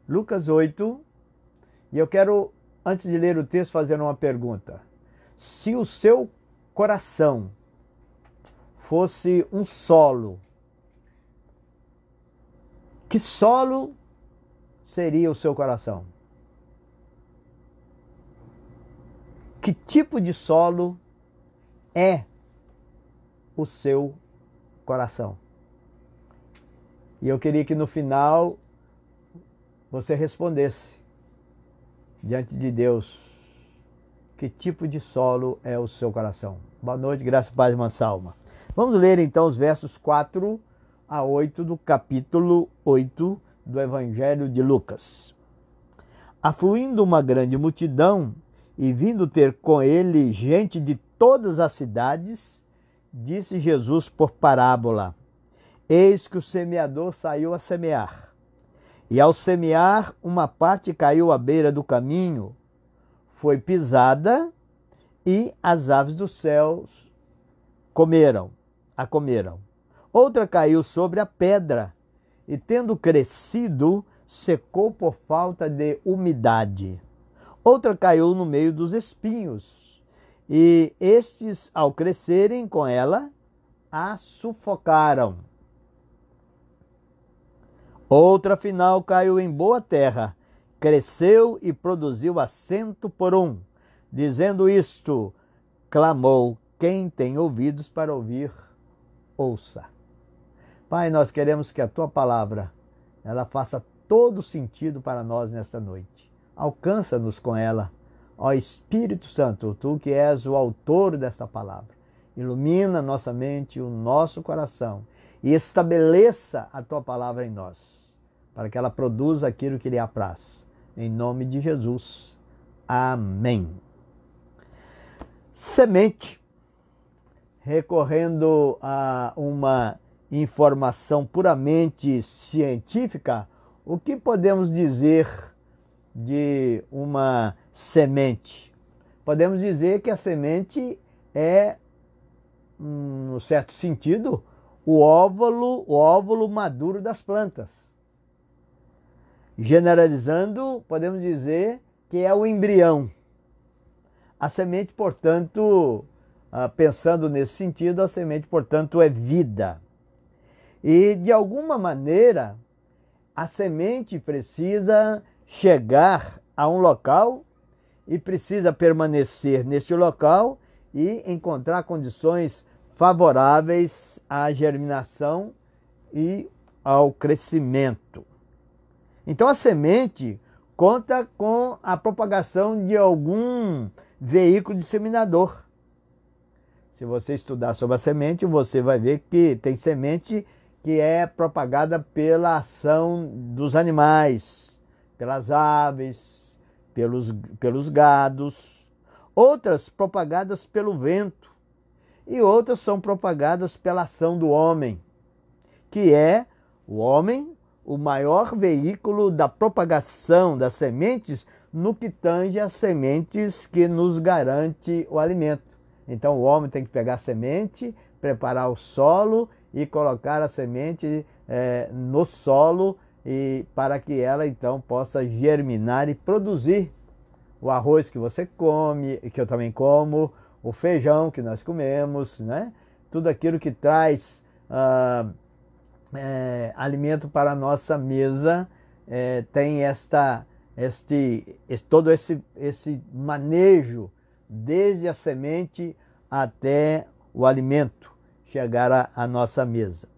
Lucas 8, e eu quero, antes de ler o texto, fazer uma pergunta. Se o seu coração fosse um solo, que solo seria o seu coração? Que tipo de solo é o seu coração? E eu queria que no final você respondesse diante de Deus que tipo de solo é o seu coração. Boa noite, graça, paz e mansa alma. Vamos ler então os versos 4 a 8 do capítulo 8 do Evangelho de Lucas. Afluindo uma grande multidão e vindo ter com ele gente de todas as cidades, disse Jesus por parábola: Eis que o semeador saiu a semear. E ao semear, uma parte caiu à beira do caminho, foi pisada, e as aves dos céus a comeram. Outra caiu sobre a pedra, e tendo crescido, secou por falta de umidade. Outra caiu no meio dos espinhos, e estes, ao crescerem com ela, a sufocaram. Outra, afinal, caiu em boa terra, cresceu e produziu a 100 por 1. Dizendo isto, clamou: quem tem ouvidos para ouvir, ouça. Pai, nós queremos que a Tua palavra ela faça todo sentido para nós nesta noite. Alcança-nos com ela, ó Espírito Santo, Tu que és o autor desta palavra. Ilumina nossa mente e o nosso coração e estabeleça a Tua palavra em nós, para que ela produza aquilo que lhe apraz. Em nome de Jesus. Amém. Semente. Recorrendo a uma informação puramente científica, o que podemos dizer de uma semente? Podemos dizer que a semente é, no certo sentido, o óvulo maduro das plantas. Generalizando, podemos dizer que é o embrião. A semente, portanto, pensando nesse sentido, a semente, portanto, é vida. E, de alguma maneira, a semente precisa chegar a um local e precisa permanecer neste local e encontrar condições favoráveis à germinação e ao crescimento. Então a semente conta com a propagação de algum veículo disseminador. Se você estudar sobre a semente, você vai ver que tem semente que é propagada pela ação dos animais, pelas aves, pelos gados, outras propagadas pelo vento e outras são propagadas pela ação do homem, que é o homem o maior veículo da propagação das sementes no que tange às sementes que nos garante o alimento. Então o homem tem que pegar a semente, preparar o solo e colocar a semente no solo e para que ela então possa germinar e produzir o arroz que você come, que eu também como, o feijão que nós comemos, né? Tudo aquilo que traz alimento para a nossa mesa tem todo esse manejo, desde a semente até o alimento chegar à nossa mesa.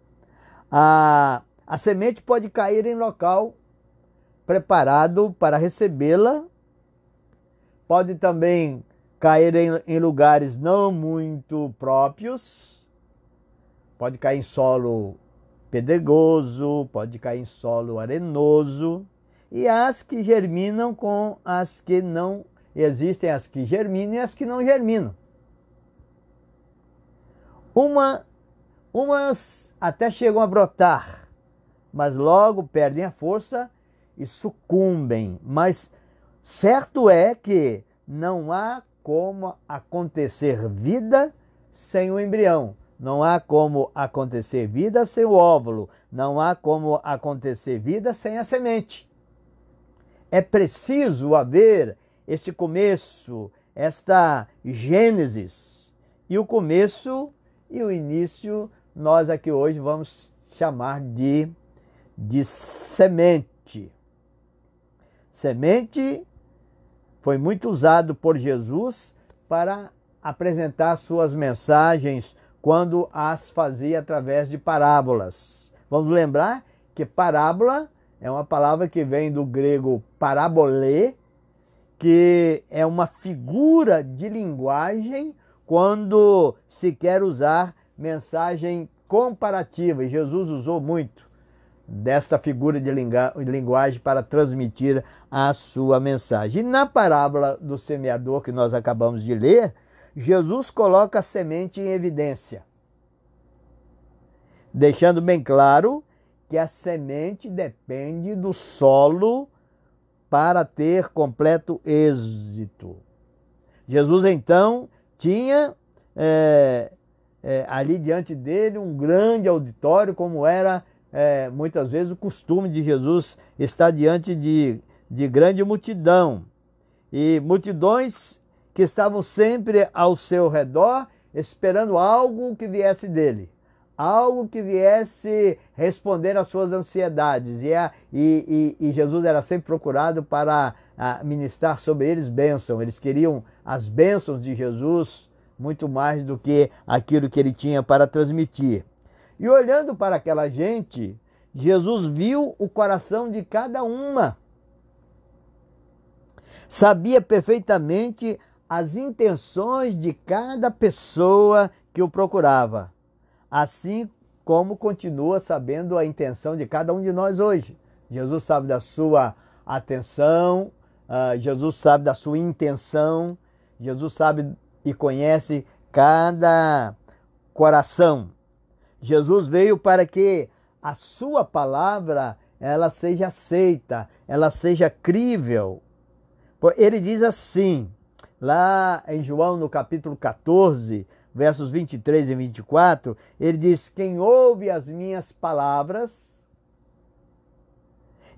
A semente pode cair em local preparado para recebê-la, pode também cair em lugares não muito próprios, pode cair em solo pedregoso, pode cair em solo arenoso, e as que germinam com as que não existem, as que germinam e as que não germinam. Umas até chegam a brotar, mas logo perdem a força e sucumbem. Mas certo é que não há como acontecer vida sem o embrião. Não há como acontecer vida sem o óvulo. Não há como acontecer vida sem a semente. é preciso haver este começo, esta Gênesis. E o começo e o início nós aqui hoje vamos chamar de semente. Semente foi muito usado por Jesus para apresentar suas mensagens quando as fazia através de parábolas. Vamos lembrar que parábola é uma palavra que vem do grego parabolê, que é uma figura de linguagem quando se quer usar mensagem comparativa. E Jesus usou muito desta figura de linguagem para transmitir a sua mensagem. E na parábola do semeador que nós acabamos de ler, Jesus coloca a semente em evidência, deixando bem claro que a semente depende do solo para ter completo êxito. Jesus então tinha ali diante dele um grande auditório, como era muitas vezes o costume de Jesus estar diante de grande multidão. E multidões que estavam sempre ao seu redor, esperando algo que viesse dele. Algo que viesse responder às suas ansiedades. E Jesus era sempre procurado para ministrar sobre eles bênção. Eles queriam as bênçãos de Jesus muito mais do que aquilo que ele tinha para transmitir. E olhando para aquela gente, Jesus viu o coração de cada uma. Sabia perfeitamente as intenções de cada pessoa que o procurava. Assim como continua sabendo a intenção de cada um de nós hoje. Jesus sabe da sua atenção, Jesus sabe da sua intenção, Jesus sabe e conhece cada coração. Jesus veio para que a sua palavra ela seja aceita, ela seja crível. Ele diz assim, lá em João no capítulo 14, versos 23 e 24, ele diz: quem ouve as minhas palavras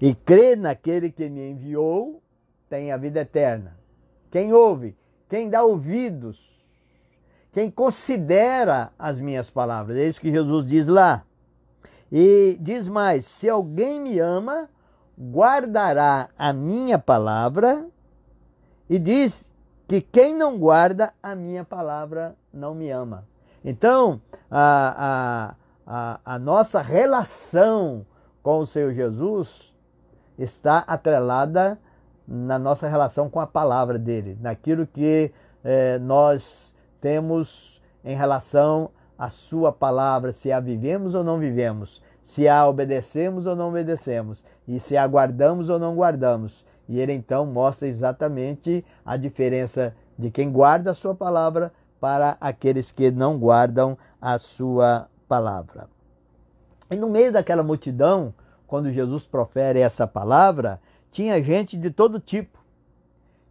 e crê naquele que me enviou, tem a vida eterna. Quem ouve, quem dá ouvidos, quem considera as minhas palavras. É isso que Jesus diz lá. E diz mais: se alguém me ama, guardará a minha palavra, e diz que quem não guarda a minha palavra não me ama. Então, a nossa relação com o Senhor Jesus está atrelada na nossa relação com a palavra dele, naquilo que nós temos em relação à sua palavra, se a vivemos ou não vivemos, se a obedecemos ou não obedecemos, e se a guardamos ou não guardamos. E ele então mostra exatamente a diferença de quem guarda a sua palavra para aqueles que não guardam a sua palavra. E no meio daquela multidão, quando Jesus profere essa palavra, tinha gente de todo tipo.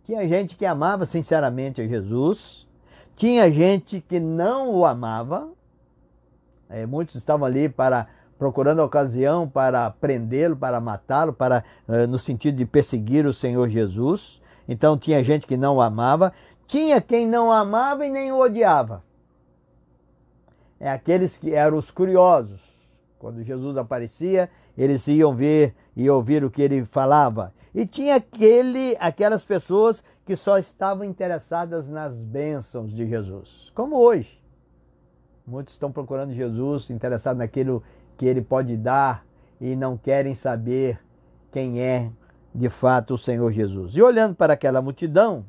Tinha gente que amava sinceramente a Jesus, tinha gente que não o amava, muitos estavam ali procurando a ocasião para prendê-lo, para matá-lo, no sentido de perseguir o Senhor Jesus. Então tinha gente que não o amava, tinha quem não amava e nem o odiava. Aqueles que eram os curiosos. Quando Jesus aparecia, eles iam ver e ouvir o que ele falava. E tinha aquelas pessoas que só estavam interessadas nas bênçãos de Jesus. Como hoje. Muitos estão procurando Jesus, interessados naquilo que ele pode dar e não querem saber quem é de fato o Senhor Jesus. E olhando para aquela multidão,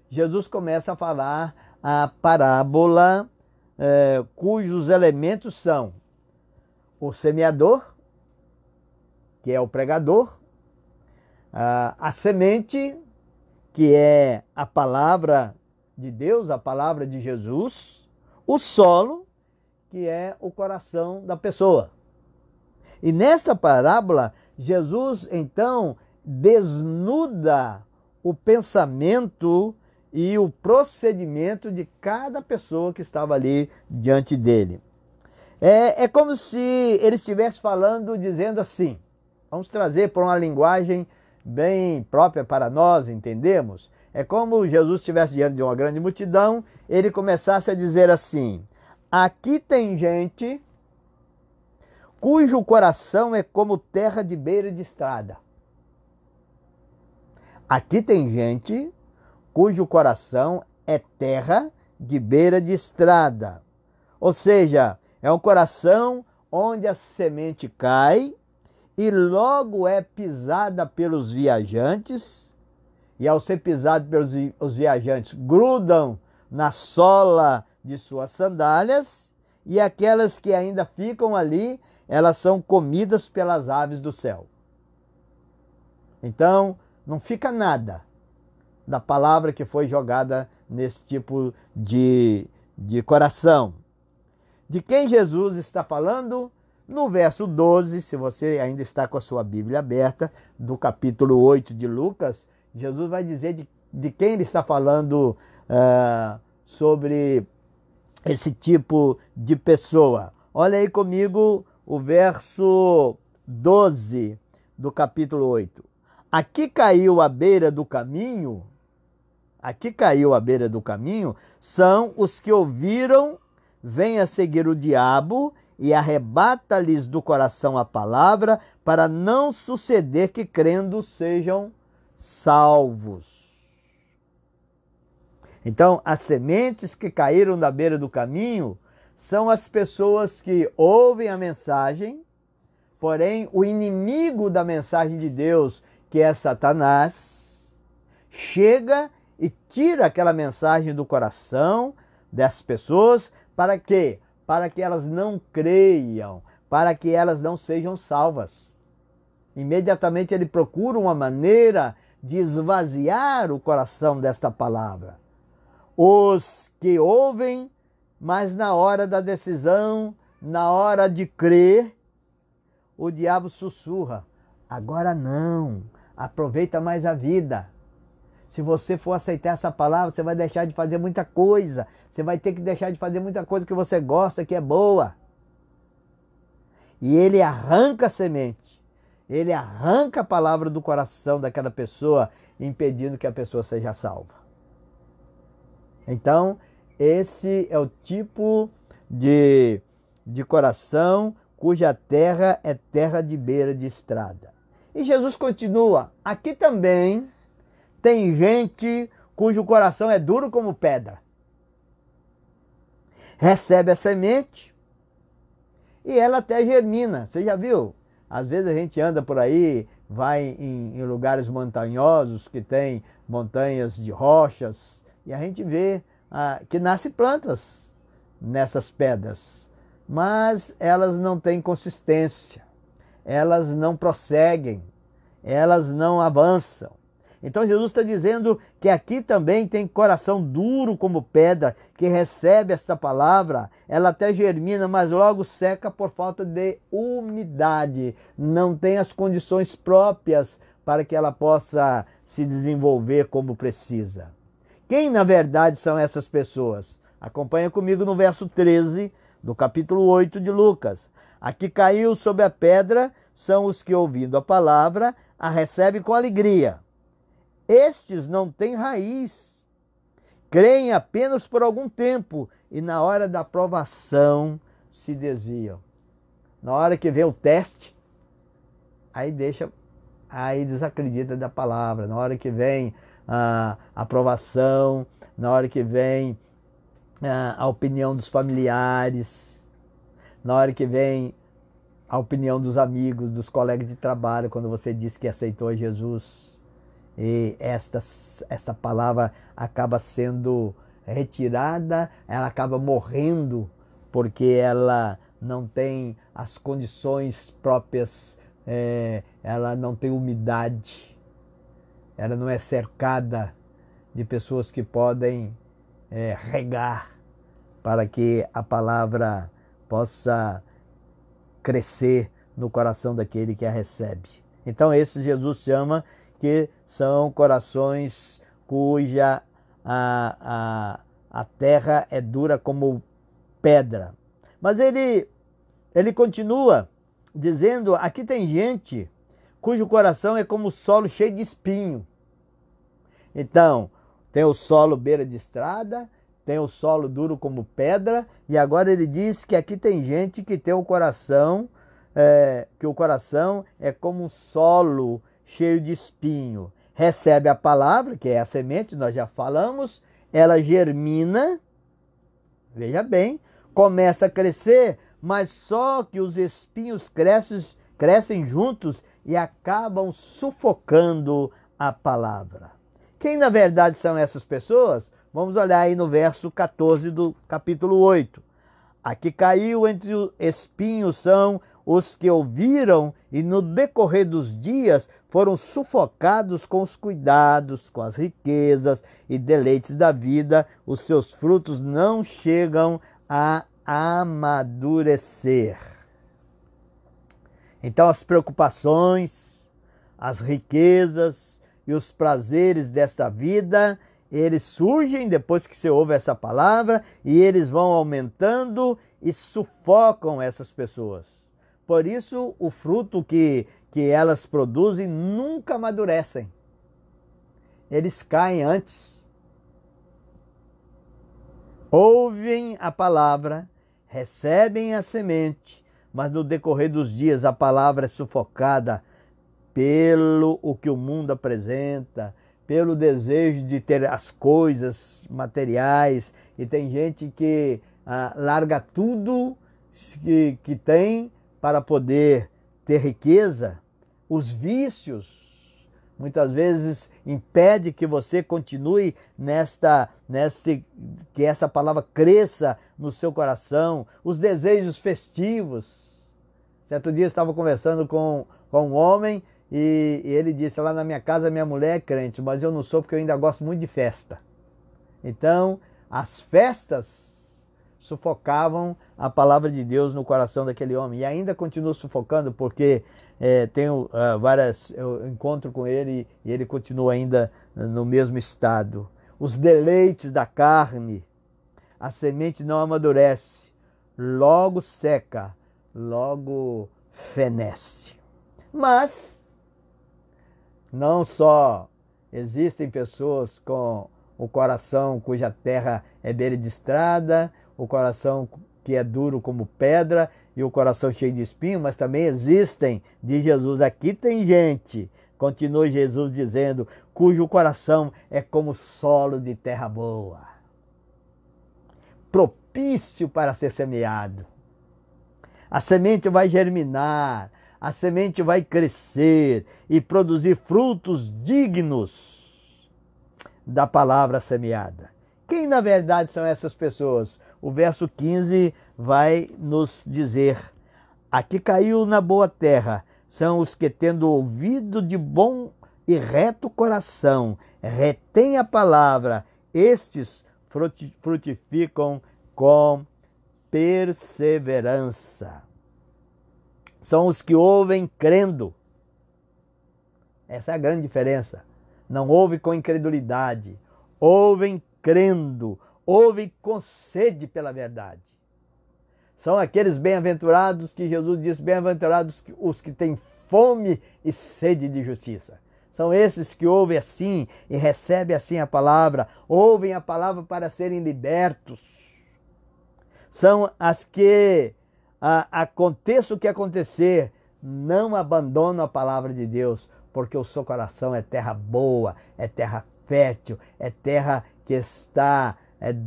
Jesus começa a falar a parábola cujos elementos são o semeador, que é o pregador, a semente, que é a palavra de Deus, a palavra de Jesus, o solo, que é o coração da pessoa. E nesta parábola, Jesus então desnuda o pensamento e o procedimento de cada pessoa que estava ali diante dele. É como se ele estivesse falando, dizendo assim, vamos trazer para uma linguagem bem própria para nós entendemos. É como Jesus estivesse diante de uma grande multidão, ele começasse a dizer assim: aqui tem gente cujo coração é como terra de beira de estrada. Aqui tem gente cujo coração é terra de beira de estrada. Ou seja, é um coração onde a semente cai e logo é pisada pelos viajantes, e ao ser pisado pelos os viajantes, grudam na sola de suas sandálias, e aquelas que ainda ficam ali, elas são comidas pelas aves do céu. Então, não fica nada da palavra que foi jogada nesse tipo de coração. De quem Jesus está falando? No verso 12, se você ainda está com a sua Bíblia aberta, do capítulo 8 de Lucas, Jesus vai dizer de quem ele está falando sobre esse tipo de pessoa. Olha aí comigo o verso 12 do capítulo 8. Aqui caiu à beira do caminho, são os que ouviram, vem a seguir o diabo e arrebata-lhes do coração a palavra, para não suceder que crendo sejam salvos. Então, as sementes que caíram na beira do caminho são as pessoas que ouvem a mensagem, porém o inimigo da mensagem de Deus, que é Satanás, chega e tira aquela mensagem do coração das pessoas. Para quê? Para que elas não creiam, para que elas não sejam salvas. Imediatamente ele procura uma maneira de esvaziar o coração desta palavra. Os que ouvem, mas na hora da decisão, na hora de crer, o diabo sussurra: agora não, aproveita mais a vida. Se você for aceitar essa palavra, você vai deixar de fazer muita coisa. Você vai ter que deixar de fazer muita coisa que você gosta, que é boa. E ele arranca a semente. Ele arranca a palavra do coração daquela pessoa, impedindo que a pessoa seja salva. Então, esse é o tipo de coração cuja terra é terra de beira de estrada. E Jesus continua: aqui também tem gente cujo coração é duro como pedra. Recebe a semente e ela até germina. Você já viu? Às vezes a gente anda por aí, vai em lugares montanhosos que tem montanhas de rochas, e a gente vê que nascem plantas nessas pedras, mas elas não têm consistência, elas não prosseguem, elas não avançam. Então Jesus está dizendo que aqui também tem coração duro como pedra, que recebe esta palavra, ela até germina, mas logo seca por falta de umidade. Não tem as condições próprias para que ela possa se desenvolver como precisa. Quem na verdade são essas pessoas? Acompanha comigo no verso 13 do capítulo 8 de Lucas. Aqui caiu sobre a pedra são os que, ouvindo a palavra, a recebem com alegria. Estes não têm raiz, creem apenas por algum tempo e na hora da provação se desviam. Na hora que vem o teste, aí desacredita da palavra. Na hora que vem a aprovação, na hora que vem a opinião dos familiares, na hora que vem a opinião dos amigos, dos colegas de trabalho, quando você diz que aceitou Jesus. E esta palavra acaba sendo retirada, ela acaba morrendo, porque ela não tem as condições próprias, ela não tem umidade, ela não é cercada de pessoas que podem regar para que a palavra possa crescer no coração daquele que a recebe. Então esse Jesus chama que são corações cuja a terra é dura como pedra. Mas ele continua dizendo, aqui tem gente cujo coração é como solo cheio de espinho. Então, tem o solo beira de estrada, tem o solo duro como pedra, e agora ele diz que aqui tem gente que tem o coração, que o coração é como um solo cheio de espinho. Recebe a palavra, que é a semente, nós já falamos, ela germina, veja bem, começa a crescer, mas só que os espinhos crescem juntos e acabam sufocando a palavra. Quem na verdade são essas pessoas? Vamos olhar aí no verso 14 do capítulo 8. A que caiu entre os espinhos são os que ouviram e no decorrer dos dias foram sufocados com os cuidados, com as riquezas e deleites da vida. Os seus frutos não chegam a amadurecer. Então as preocupações, as riquezas e os prazeres desta vida, eles surgem depois que você ouve essa palavra e eles vão aumentando e sufocam essas pessoas. Por isso, o fruto que elas produzem nunca amadurecem. Eles caem antes. Ouvem a palavra, recebem a semente, mas no decorrer dos dias a palavra é sufocada pelo o que o mundo apresenta, pelo desejo de ter as coisas materiais. E tem gente que larga tudo que tem para poder ter riqueza. Os vícios muitas vezes impede que você continue que essa palavra cresça no seu coração. Os desejos festivos. Certo dia eu estava conversando com um homem e ele disse: lá na minha casa minha mulher é crente, mas eu não sou porque eu ainda gosto muito de festa. Então, as festas sufocavam a palavra de Deus no coração daquele homem. E ainda continua sufocando porque tenho eu encontro com ele e ele continua ainda no mesmo estado. Os deleites da carne, a semente não amadurece, logo seca, logo fenece. Mas não só existem pessoas com o coração cuja terra é beira de estrada, o coração que é duro como pedra e o coração cheio de espinho, mas também existem, diz Jesus, aqui tem gente, continua Jesus dizendo, cujo coração é como solo de terra boa, propício para ser semeado. A semente vai germinar, a semente vai crescer e produzir frutos dignos da palavra semeada. Quem na verdade são essas pessoas? O verso 15 vai nos dizer: a que caiu na boa terra são os que, tendo ouvido de bom e reto coração, retém a palavra, estes frutificam com perseverança. São os que ouvem crendo. Essa é a grande diferença. Não ouve com incredulidade, ouvem crendo, ouvem com sede pela verdade. São aqueles bem-aventurados que Jesus diz, bem-aventurados os que têm fome e sede de justiça. São esses que ouvem assim e recebem assim a palavra, ouvem a palavra para serem libertos. São as que, aconteça o que acontecer, não abandonam a palavra de Deus, porque o seu coração é terra boa, é terra fértil, é terra que está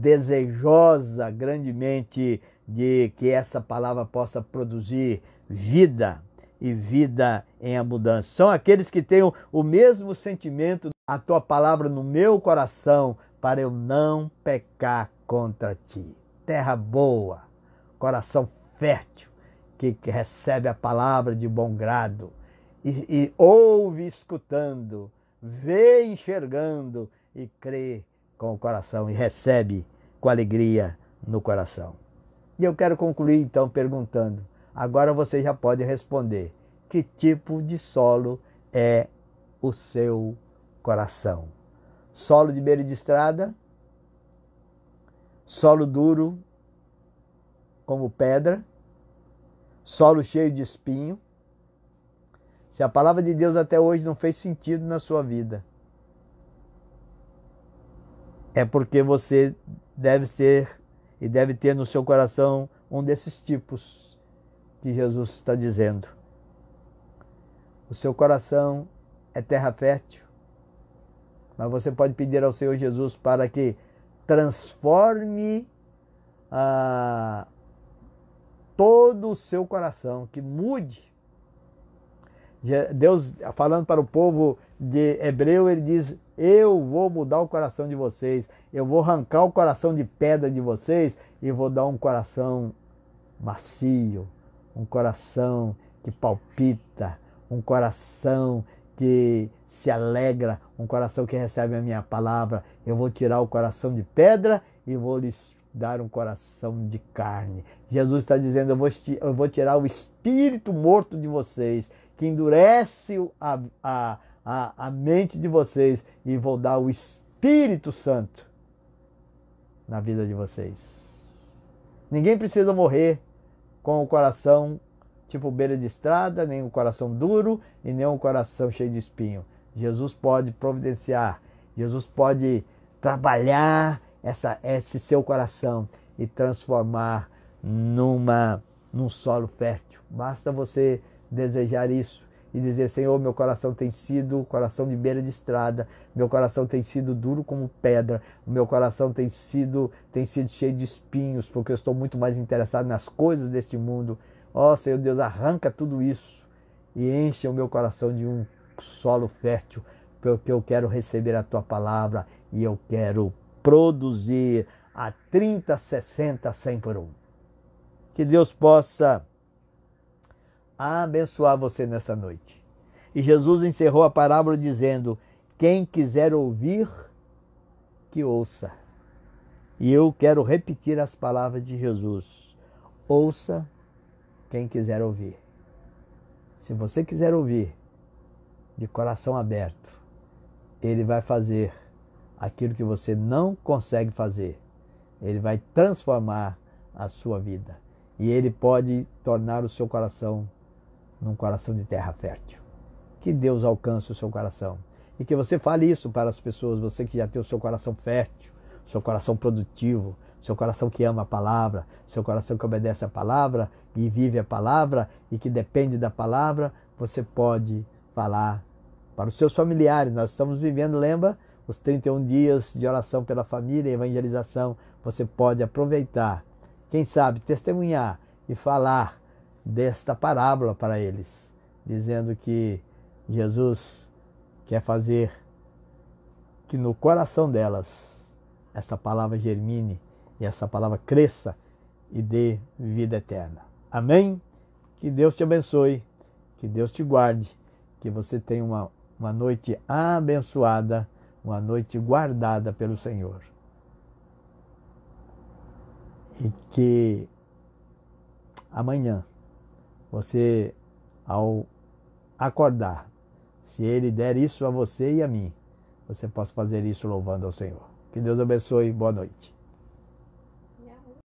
desejosa grandemente de que essa palavra possa produzir vida e vida em abundância. São aqueles que têm o mesmo sentimento, a tua palavra no meu coração, para eu não pecar contra ti. Terra boa, coração fértil, que recebe a palavra de bom grado e ouve escutando, vê enxergando e crê com o coração e recebe com alegria no coração. E eu quero concluir então perguntando, agora você já pode responder, que tipo de solo é o seu coração? Solo de beira de estrada? Solo duro como pedra? Solo cheio de espinho? Se a palavra de Deus até hoje não fez sentido na sua vida, é porque você deve ser e deve ter no seu coração um desses tipos que Jesus está dizendo. O seu coração é terra fértil, mas você pode pedir ao Senhor Jesus para que transforme todo o seu coração, que mude. Deus, falando para o povo de Hebreu, ele diz: eu vou mudar o coração de vocês, eu vou arrancar o coração de pedra de vocês e vou dar um coração macio, um coração que palpita, um coração que se alegra, um coração que recebe a minha palavra. Eu vou tirar o coração de pedra e vou lhes dar um coração de carne. Jesus está dizendo: eu vou tirar o espírito morto de vocês, que endurece a mente de vocês, e vou dar o Espírito Santo na vida de vocês. Ninguém precisa morrer com o coração tipo beira de estrada, nem um coração duro e nem um coração cheio de espinho. Jesus pode providenciar, Jesus pode trabalhar esse seu coração e transformar num solo fértil. Basta você desejar isso e dizer: Senhor, meu coração tem sido coração de beira de estrada, meu coração tem sido duro como pedra, o meu coração tem sido cheio de espinhos, porque eu estou muito mais interessado nas coisas deste mundo. Ó Senhor Deus, arranca tudo isso e enche o meu coração de um solo fértil, porque eu quero receber a Tua palavra e eu quero produzir a 30, 60, 100 por um. Que Deus possa abençoar você nessa noite. E Jesus encerrou a parábola dizendo: quem quiser ouvir, que ouça. E eu quero repetir as palavras de Jesus: ouça quem quiser ouvir. Se você quiser ouvir de coração aberto, Ele vai fazer aquilo que você não consegue fazer. Ele vai transformar a sua vida. E Ele pode tornar o seu coração num coração de terra fértil. Que Deus alcance o seu coração. E que você fale isso para as pessoas, você que já tem o seu coração fértil, seu coração produtivo, seu coração que ama a palavra, seu coração que obedece a palavra e vive a palavra e que depende da palavra. Você pode falar para os seus familiares. Nós estamos vivendo, lembra, os 31 dias de oração pela família e evangelização. Você pode aproveitar, quem sabe, testemunhar e falar desta parábola para eles, dizendo que Jesus quer fazer que no coração delas essa palavra germine e essa palavra cresça e dê vida eterna. Amém? Que Deus te abençoe, que Deus te guarde, que você tenha uma noite abençoada, uma noite guardada pelo Senhor. E que amanhã você, ao acordar, se Ele der isso a você e a mim, você possa fazer isso louvando ao Senhor. Que Deus abençoe. Boa noite.